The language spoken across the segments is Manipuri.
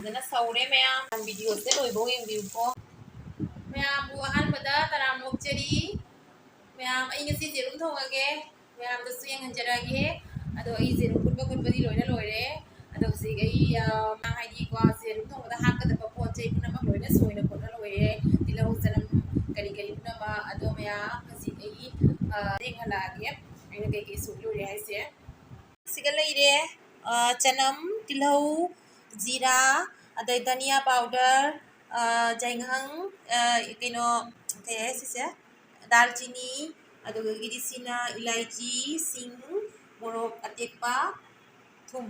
ꯐꯖꯅ ꯁꯧꯔꯦ ꯃꯌꯥꯝ ꯚꯤꯗꯤꯑꯣꯁꯦ ꯂꯣꯏꯕꯧ ꯌꯦꯡꯕꯤꯌꯨꯀꯣ ꯃꯌꯥꯝꯕꯨ ꯑꯍꯥꯟꯕꯗ ꯇꯔꯥꯝꯅ ꯑꯣꯛꯆꯔꯤ ꯃꯌꯥꯝ ꯑꯩ ꯉꯁꯤ ꯖꯦꯔꯨꯝ ꯊꯣꯡꯉꯒꯦ ꯃꯌꯥꯝꯗꯁꯨ ꯌꯦꯡꯍꯟꯖꯔꯛꯑꯒꯦ ꯑꯗꯣ ꯑꯩ ꯖꯦꯔꯨꯝ ꯐꯨꯠꯄ ꯈꯣꯠꯄꯗꯤ ꯂꯣꯏꯅ ꯂꯣꯏꯔꯦ ꯑꯗꯣ ꯍꯧꯖꯤꯛ ꯑꯩ ꯍꯥꯏꯗꯤꯀꯣ ꯖꯦꯔꯨꯝ ꯊꯣꯡꯕꯗ ꯍꯥꯞꯀꯗꯕ ꯄꯣꯠ ꯆꯩ ꯄꯨꯝꯅꯃꯛ ꯂꯣꯏꯅ ꯁꯣꯏꯅ ꯈꯣꯠꯅ ꯂꯣꯏꯔꯦ ꯇꯤꯜꯍꯧ ꯆꯅꯝ ꯀꯔꯤ ꯀꯔꯤ ꯄꯨꯝꯅꯃꯛ ꯑꯗꯣ ꯃꯌꯥꯝ ꯍꯧꯖꯤꯛ ꯑꯩ ꯌꯦꯡꯍꯜꯂꯛꯑꯒꯦ ꯑꯩꯅ ꯀꯩꯀꯩ ꯁꯣꯏꯂꯨꯔꯦ ꯍꯥꯏꯁꯦ सिगा लेरे चनम तिलहौ जीरा अदय धनिया पाउडर जाइंहंग कनो कैसे दालचीनी अदुगदी सिना इलायची सिंग मोरक अटेक्पा थुम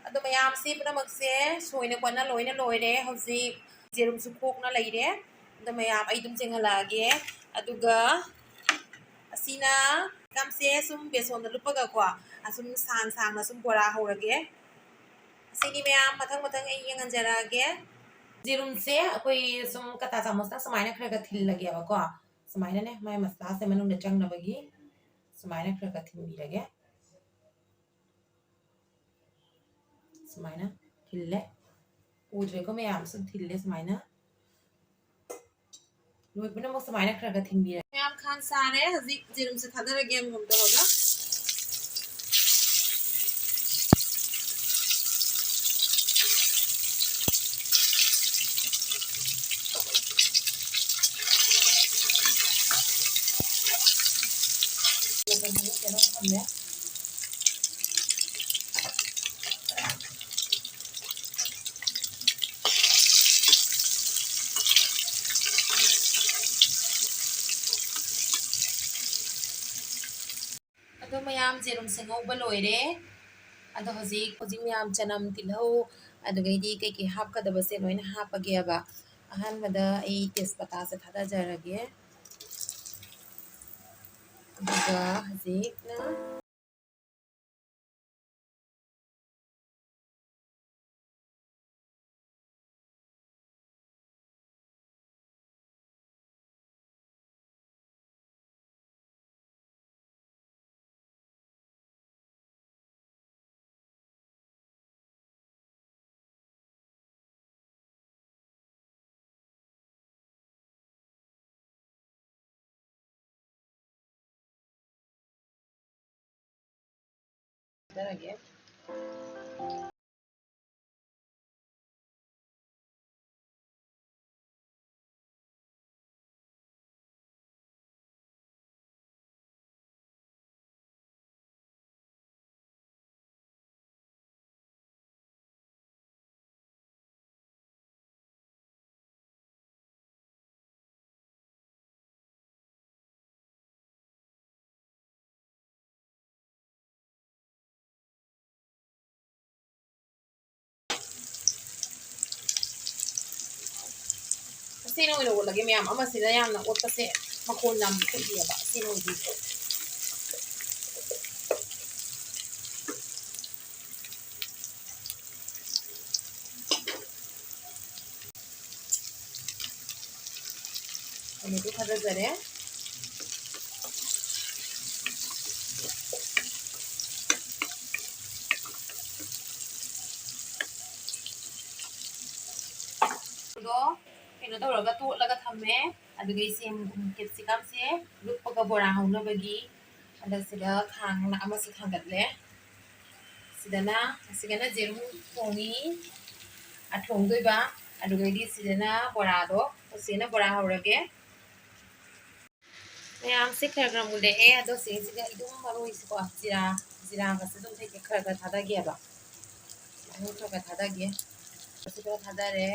अदो मयाम से पुनमक्से सोइना कोना लोइना लोइरे हौजिक जेरुम सु खोकना लैरे अदो मयाम आई दुम जेंगलागे अदुगा असिना कामसे सुम बेसन लुपगा को असुम सांग सांग असुम बोरा होरगे असिनी मयाम मथंग मथंग आई यंगंजरागे जेरुम से अखोई सुम कता चामचना समायना खरगा थिल लगे बको समायना ने माय मसला से मनुंग चंग नबगी समायना खरगा थिल बिरगे समायना थिल्ले उद्रे को मयाम सुम थिल्ले समायना लोइबना मो समायना खरगा थिल बिरगे मयाम खान सारे हजी जेरुम से थादरगे मुंदो होगा अदो मयाम जेरुम से ngौबा लोइरे अदो हजिक मयाम चनम तिलहौ अदुगैदी कई हापकदबा से लोइना हापगेबा अहानबदा आई तेजपत्ता से थादा जरगे अदुगा हजिकना जरगे सीनो इनो लगे मैम अमा सिदा यामना ओटपसे मखोन नाम खदियाबा सीनो दी अने तो खदा जरे दो कनो तौरगा तोटलगा थम्मे अदुगै सेम कैप्सिकम से लुपगा बोरा हौनबगी अदा सिदा खांगना अमसे थांगतले सिदना सिगना जेरुम थोंगी अथोंगदोइबा अदुगैदी सिदना बोरादो उसेना बोरा हौरगे मैम से खरग्रा मुले ए अदो सिगा इदुम मरोइसको जिरा जिरा गसे दुम थे खरगा थादागेबा खरगा थादागे सिदा थादारे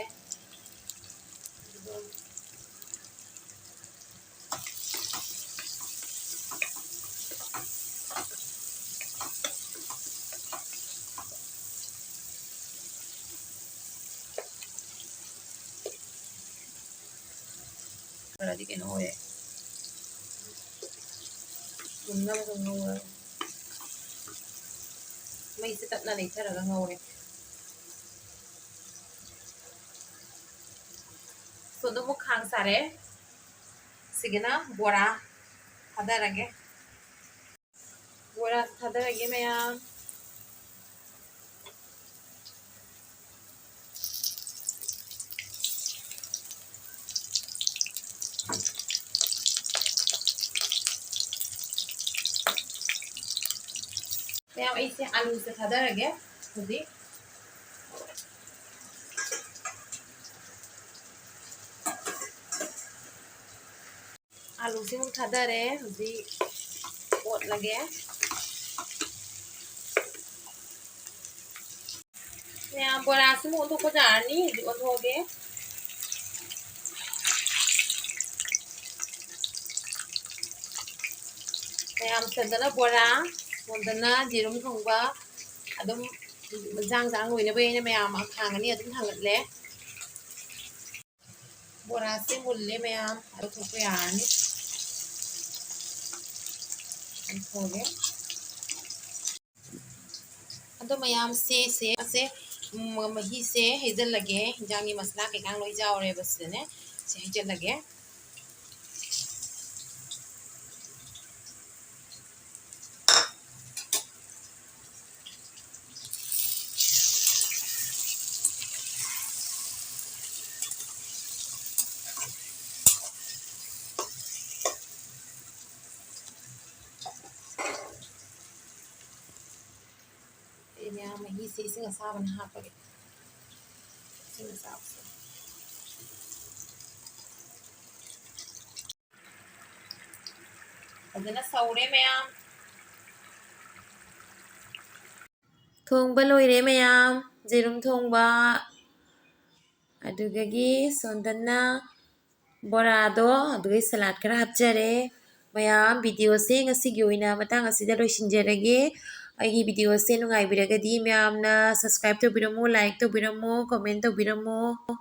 Berarti kayak noe. Guna ba ng noe. May sitat na later ang noe. So do mukhang sare. Sige na, bora. Hadarage. Bora hadarage mayan. ꯃꯌꯥꯝ ꯑꯩꯁꯦ ꯑꯂꯨꯁꯦ ꯊꯥꯗꯔꯒꯦ ꯍꯧꯖꯤꯛ आलूसे मुझे थादरे हजी ओटलगे मैं बोरा से मुझे तो कुछ आनी ओटोगे मैं सदना बोरा सदना जिरुम थोंबा अदम जांग जांग होइने बयने मैं खांगनी अदम थांगले बोरा से मुल्ले मैं अदम थोपे आनी थोगे अदो मयाम से मही से हेजल लगे जांगी मसला के कांग लोई जाओरे बस ने से हेजल लगे मैं मही से इसे साबन हापगे इसे साब से अदना सौरे मैम थोंबा लोइरे मैम जेरुम थोंबा अदुगगी सोंदना बोरादो अदुगई सलाद खरा हपजरे मैम वीडियो से ngasiगी oina matang asida loisinjarage aigi video se nungai biragadi ma'am ना सब्सक्राइब तौबिरमो लाइक तौबिरमो कमेंट तौबिरमो।